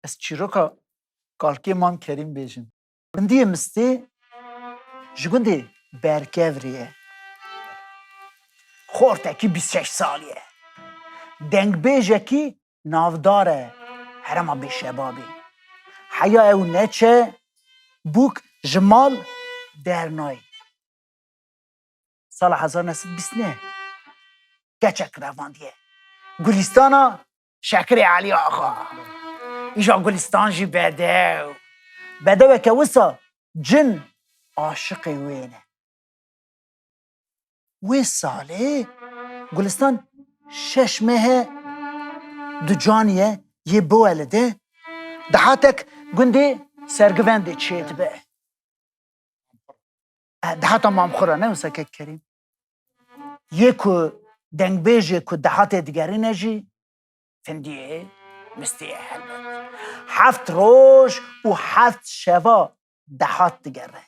از چیروکا کالکی مام کریم بیجن گندی مستی جگندی برکوریه خورتکی 26 سالیه دنگ بیجه کی نافداره هرما بی شبابی حیا او نچه بوک جمال درنای سال 1929 گچک رواندیه گلستانا شکر علی آقا ایجا گلستان جی بده و که وسا جن عاشق وینه وی ساله گلستان 6 ماه دو جانیه یه بولده دهاتک گندی سرگوندی چیت به دهاتا مامخورانه وسا که کریم یکو دنگ بیجه که دهات دیگری نجی فندیه مستیه حلبت 7 روز و 7 شوا دهات دیگره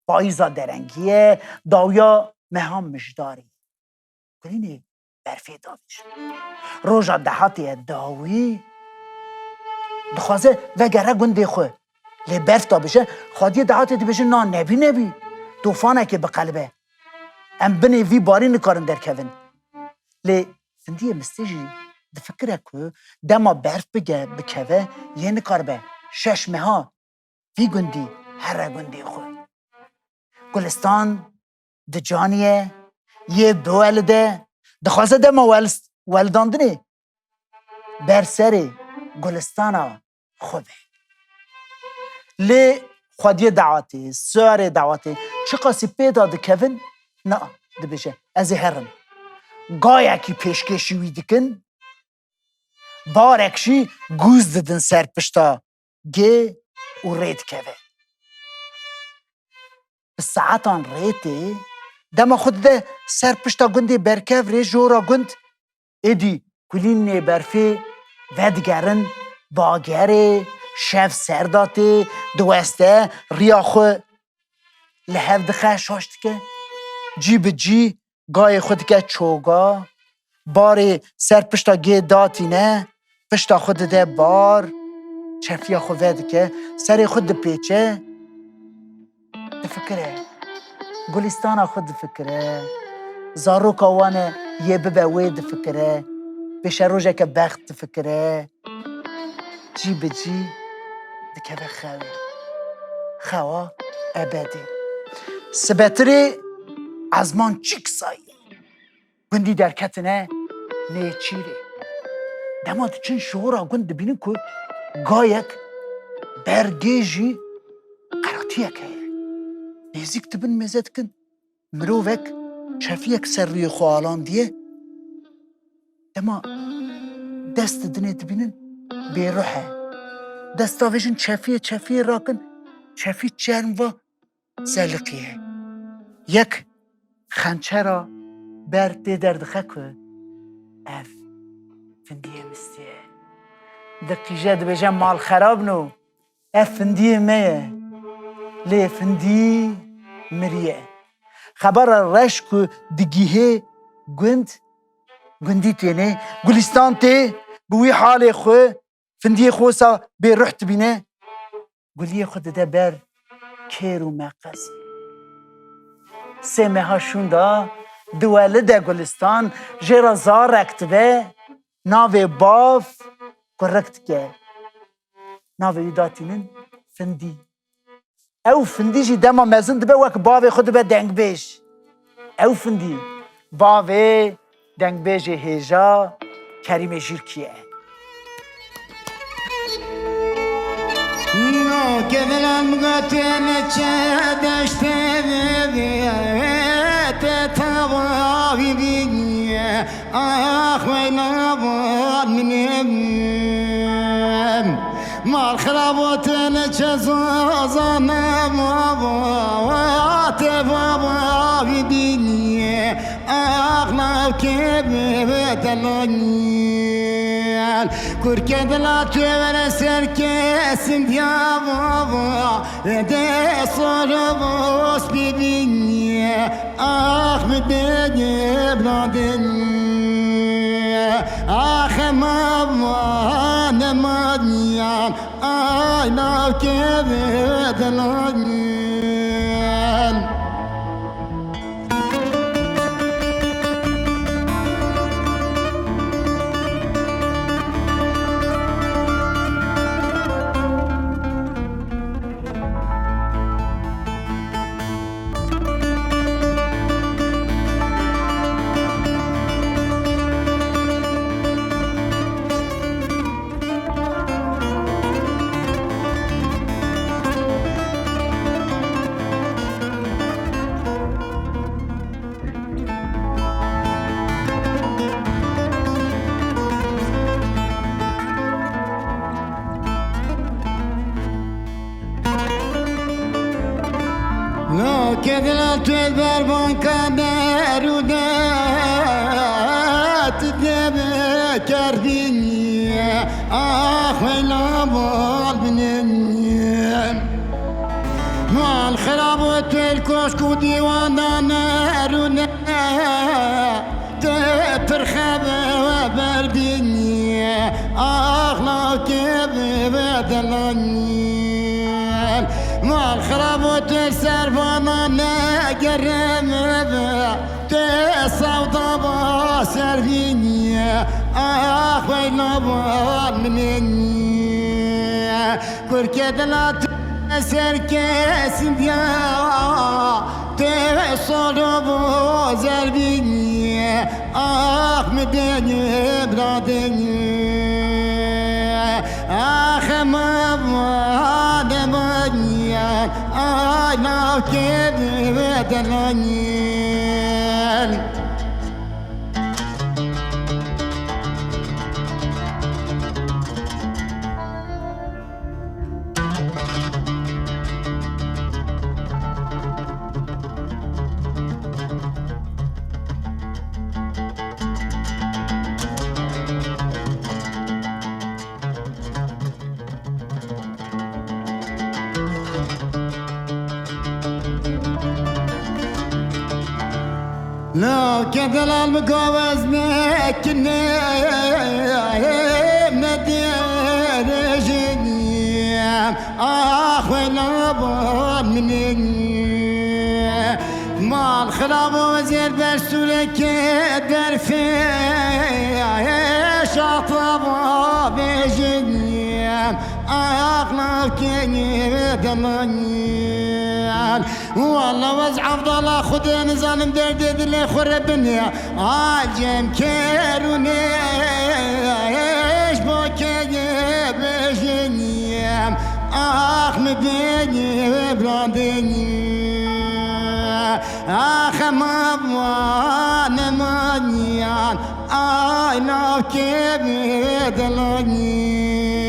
پاییزا درنگیه داویا مهام مشداری کنینی برفی داویش روژا دهاتی داوی دخوازه وگره گنده خواه لی برف دا بشه خادی دهاتی دی بشه نا نبی توفانه که بقلبه ام بنی وی باری نکارن در کون لی فندیه مستیجی دفکره که دما برف بگه بکوه یه نکار به 6 ماه وی گندی هر گندی خود گلستان د جانیه یه بولده دخواسته دما ولداندنی بر سری گلستانا خوبه لی خودی دعواتی سوار دعواتی چه قاسی پیدا دکوین نه دبیشه از هرم گایا کی پیشکشی وی دکن بارکشی گوز ددن سر پشتا گه و رید کوه ساعتان ریتی دما خود ده سر پشتا گندی برکو ری جورا گند ایدی کلین برفی ودگرن باگره شف سرداتی دوسته ریاخو لحف دخه شاشت که جی به جی گای خود که چوگا باری سر پشتا گی داتی نه پشتا خود ده بار چفیا خود ود که سر خود ده پیچه دفکره گلستانا خود دفکره زاروک آوانه یه ببوی دفکره پیش روژه که بخت دفکره جی به جی دکه خواه خواه ابدی سبتری ازمان چیک سایی گندی در کتنه نیچیره دما چون شعورا گند بینیم که گایک برگیجی قراتیه که نزیک تبن مزد کن مروفک چفیک سر روی خوالان دیه دما دست دنه تبینن بیروحه دستاویشن چفیه راکن چفی چرم و زلقیه یک خنچه را بر دی دردخه که اف فندیه مستیه دقیقه دبیجه مال خراب نو اف فندیه میه لی فندی مریه خبر رشک دگیه گندی تینه گلستان تی بوی حال خو فندی خوصا بی رحت بینه گلی خود ده بر کیر و مقص 3 ماه شوندا دوله ده گلستان جرا زار اکتبه ناوی باف کرکت که ناوی داتینن فندی او فندی جی دما مزن دبه وک باوی خود به دنگ بیش او فندی باوی دنگ بیش هیجا کریم جیرکیه نو که دلم گتن چه دشته تتواوی بیگیه آخ وینا باد منیم مال خرابوتن چه زازانم تتواوی بیگیه آخ ناو که بیتلونیل کرکه دلا توی سر کسیم دیا بابا ده سر باس ببینیه آخ بده بلادنیه آخ مامان مانیا آی ناو که بدلانی لو كذلت البربون كبر ودات تذكر فيني ويلا بالبنين والخراب والكشك وديوانا نارنا تفرخب وبردني لو كيف بدلني والخراب وتسر فانا نقرم تصوت باسر فيني ويلا بالبنين كركد لا تسر كاسم يا تصل بوزر فيني مدني برادني ما بوانا بنيان ناو كيف بدلنيان لو كذل المقوز مكني مدير جنيام ويلا مني ما الخراب وزير برسولك در في شاطب بجنيام كيني دمانيان والله وزع افضل اخذ ظالم دردد اللي خرب الدنيا عاجم كيروني ايش بوكي بجنيام مبيني برادني ما بوانا مانيان ناو كيف بدلني والخراب وتسر فانا نقرم تصوت باسر فيني ويلا بالبنين كركد لا تسر كاسم يا تصوت باسر فيني مدني برادني ما بوانا مانيان ما بوانا مانيان ويلا بالبنين كركد لا تسر كاسم يا تصوت باسر فيني